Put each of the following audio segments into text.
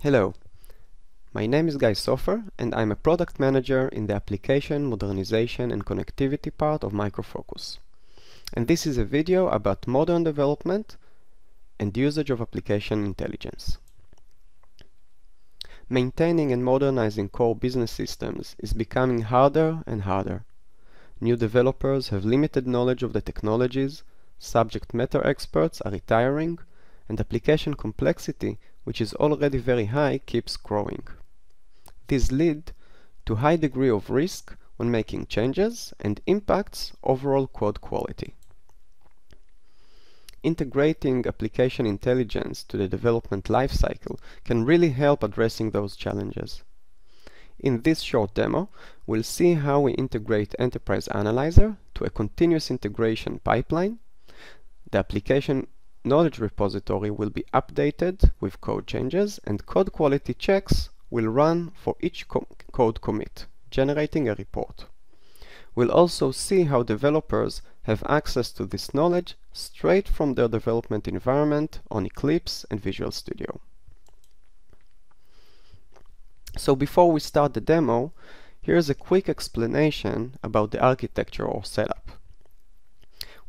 Hello, my name is Guy Sofer and I'm a product manager in the application, modernization and connectivity part of Micro Focus. And this is a video about modern development and usage of application intelligence. Maintaining and modernizing core business systems is becoming harder and harder. New developers have limited knowledge of the technologies, subject matter experts are retiring, and application complexity, which is already very high, keeps growing. These lead to high degree of risk when making changes and impacts overall code quality. Integrating application intelligence to the development lifecycle can really help addressing those challenges. In this short demo, we'll see how we integrate Enterprise Analyzer to a continuous integration pipeline. The application knowledge repository will be updated with code changes, and code quality checks will run for each code commit, generating a report. We'll also see how developers have access to this knowledge straight from their development environment on Eclipse and Visual Studio. So before we start the demo, here's a quick explanation about the architecture or setup.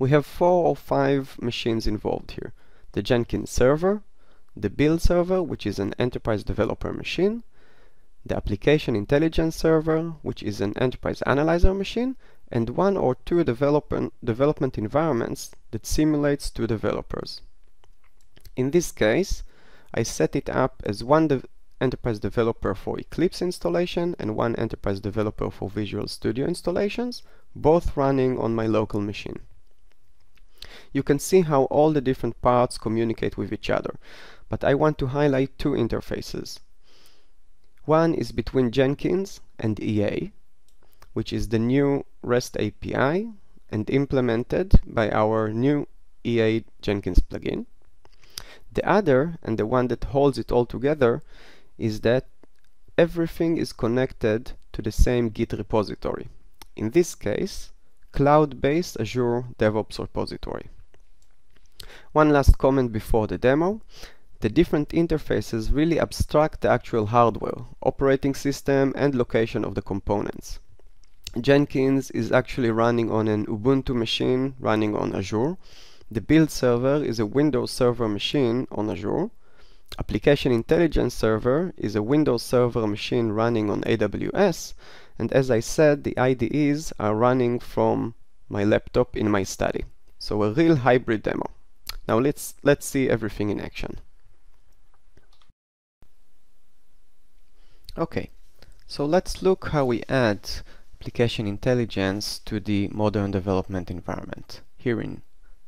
We have 4 or 5 machines involved here. The Jenkins server, the build server, which is an enterprise developer machine, the application intelligence server, which is an enterprise analyzer machine, and 1 or 2 development environments that simulates 2 developers. In this case, I set it up as 1 enterprise developer for Eclipse installation and 1 enterprise developer for Visual Studio installations, both running on my local machine. You can see how all the different parts communicate with each other, but I want to highlight 2 interfaces. One is between Jenkins and EA, which is the new REST API and implemented by our new EA Jenkins plugin. The other, and the one that holds it all together, is that everything is connected to the same Git repository. In this case, cloud-based Azure DevOps repository. One last comment before the demo. The different interfaces really abstract the actual hardware, operating system, and location of the components. Jenkins is actually running on an Ubuntu machine running on Azure. The build server is a Windows Server machine on Azure. Application Intelligence Server is a Windows Server machine running on AWS. And as I said, the IDEs are running from my laptop in my study. So a real hybrid demo. Now let's see everything in action. Okay, so let's look how we add application intelligence to the modern development environment. Here in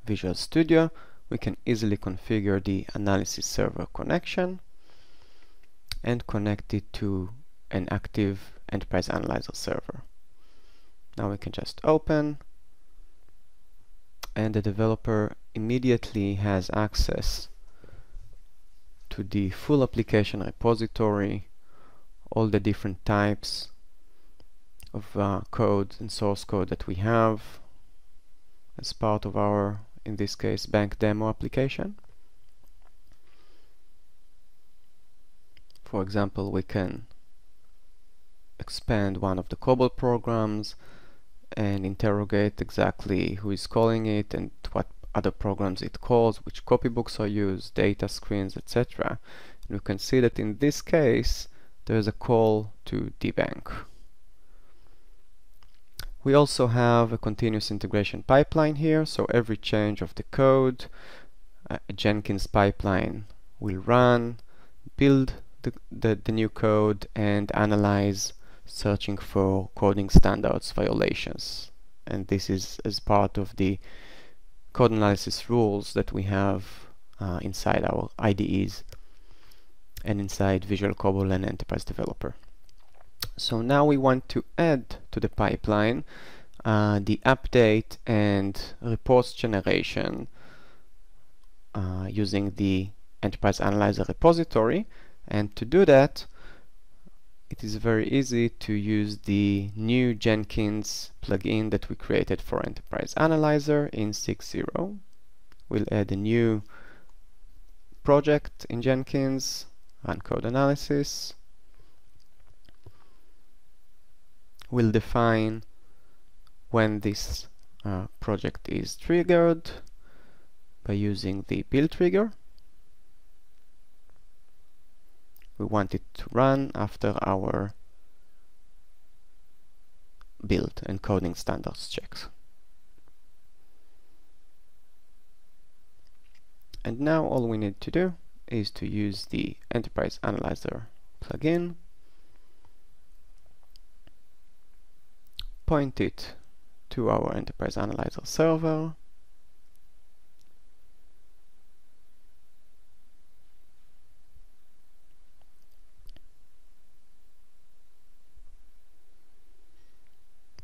Visual Studio, we can easily configure the analysis server connection and connect it to an active Enterprise Analyzer server. Now we can just open, and the developer immediately has access to the full application repository, all the different types of code and source code that we have as part of our, in this case, bank demo application. For example, we can expand one of the COBOL programs and interrogate exactly who is calling it and what other programs it calls, which copybooks are used, data screens, etc. And we can see that in this case there is a call to dbank. We also have a continuous integration pipeline here, so every change of the code, a Jenkins pipeline will run, build the new code, and analyze, searching for coding standards violations. And this is as part of the code analysis rules that we have inside our IDEs and inside Visual COBOL and Enterprise Developer. So now we want to add to the pipeline the update and reports generation using the Enterprise Analyzer repository. And to do that, it is very easy to use the new Jenkins plugin that we created for Enterprise Analyzer in 6.0. We'll add a new project in Jenkins run code analysis. We'll define when this project is triggered by using the build trigger. We want it to run after our build and coding standards checks. And now all we need to do is to use the Enterprise Analyzer plugin, point it to our Enterprise Analyzer server,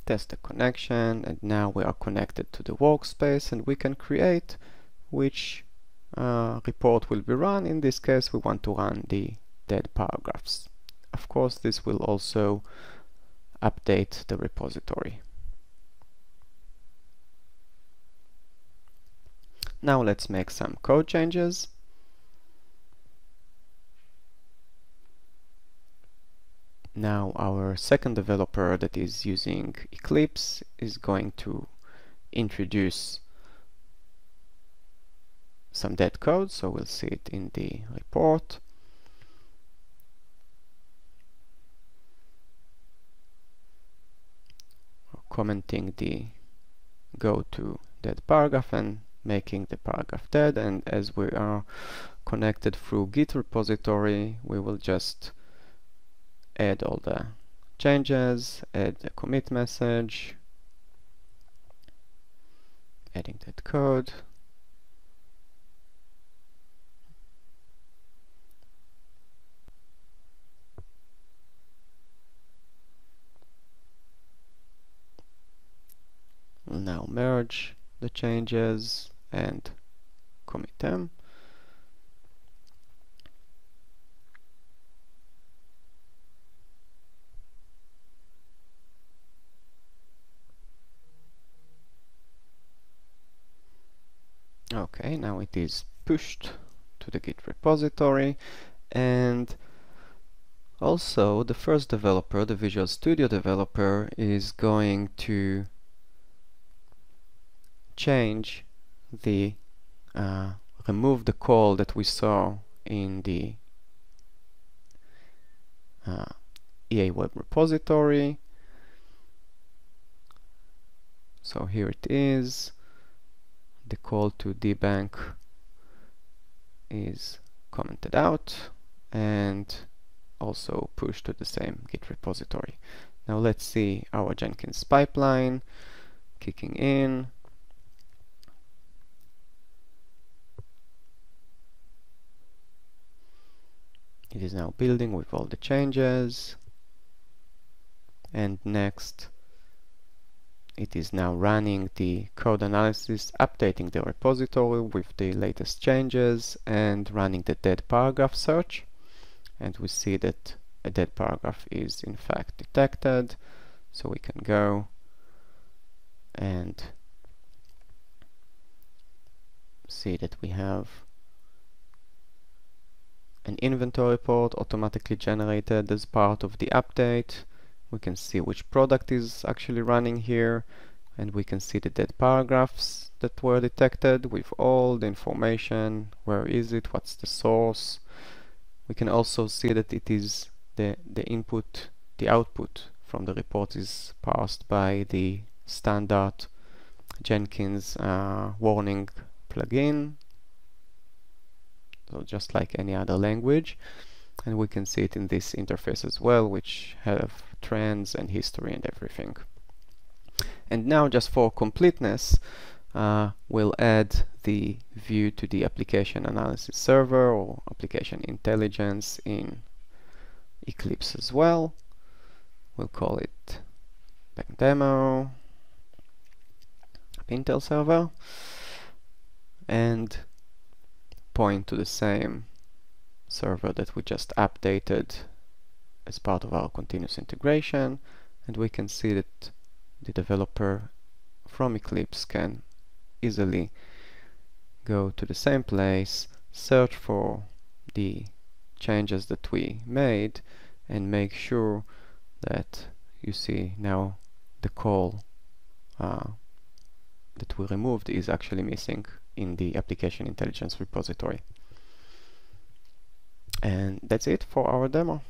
test the connection, and now we are connected to the workspace and we can create which report will be run. In this case we want to run the dead paragraphs. Of course this will also update the repository. Now let's make some code changes. Now our second developer that is using Eclipse is going to introduce some dead code, so we'll see it in the report. We're commenting the go to dead paragraph and making the paragraph dead, and as we are connected through Git repository, we will just add all the changes, add the commit message, adding that code. We'll now merge the changes and commit them. Okay, now it is pushed to the Git repository, and also the first developer, the Visual Studio developer, is going to change the remove the call that we saw in the EA web repository. So here it is. The call to dbank is commented out and also pushed to the same Git repository. Now let's see our Jenkins pipeline kicking in. It is now building with all the changes, and next it is now running the code analysis, updating the repository with the latest changes and running the dead paragraph search, and we see that a dead paragraph is in fact detected, so we can go and see that we have an inventory report automatically generated as part of the update. We can see which product is actually running here, and we can see the dead paragraphs that were detected with all the information. Where is it? What's the source? We can also see that it is the input, the output from the report is parsed by the standard Jenkins warning plugin, so just like any other language. And we can see it in this interface as well, which have trends and history and everything. And now, just for completeness, we'll add the view to the application analysis server or application intelligence in Eclipse as well. We'll call it demo Intel server and point to the same server that we just updated as part of our continuous integration, and we can see that the developer from Eclipse can easily go to the same place, search for the changes that we made and make sure that you see now the call that we removed is actually missing in the application intelligence repository. And that's it for our demo.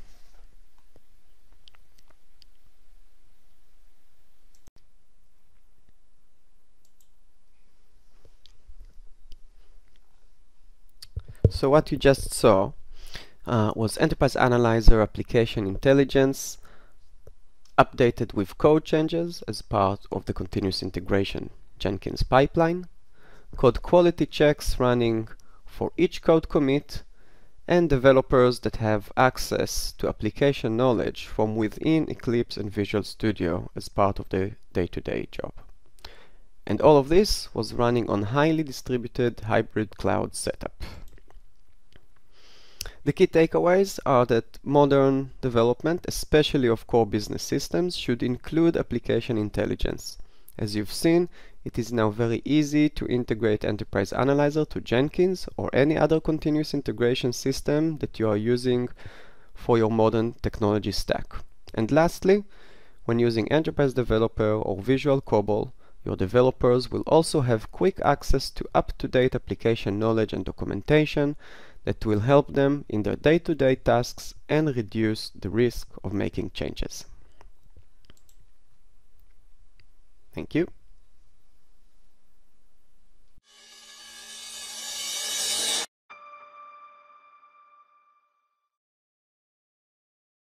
So what you just saw was Enterprise Analyzer application intelligence updated with code changes as part of the continuous integration Jenkins pipeline, code quality checks running for each code commit, and developers that have access to application knowledge from within Eclipse and Visual Studio as part of the day-to-day job. And all of this was running on highly distributed hybrid cloud setup. The key takeaways are that modern development, especially of core business systems, should include application intelligence. As you've seen, it is now very easy to integrate Enterprise Analyzer to Jenkins or any other continuous integration system that you are using for your modern technology stack. And lastly, when using Enterprise Developer or Visual COBOL, your developers will also have quick access to up-to-date application knowledge and documentation that will help them in their day-to-day tasks and reduce the risk of making changes. Thank you.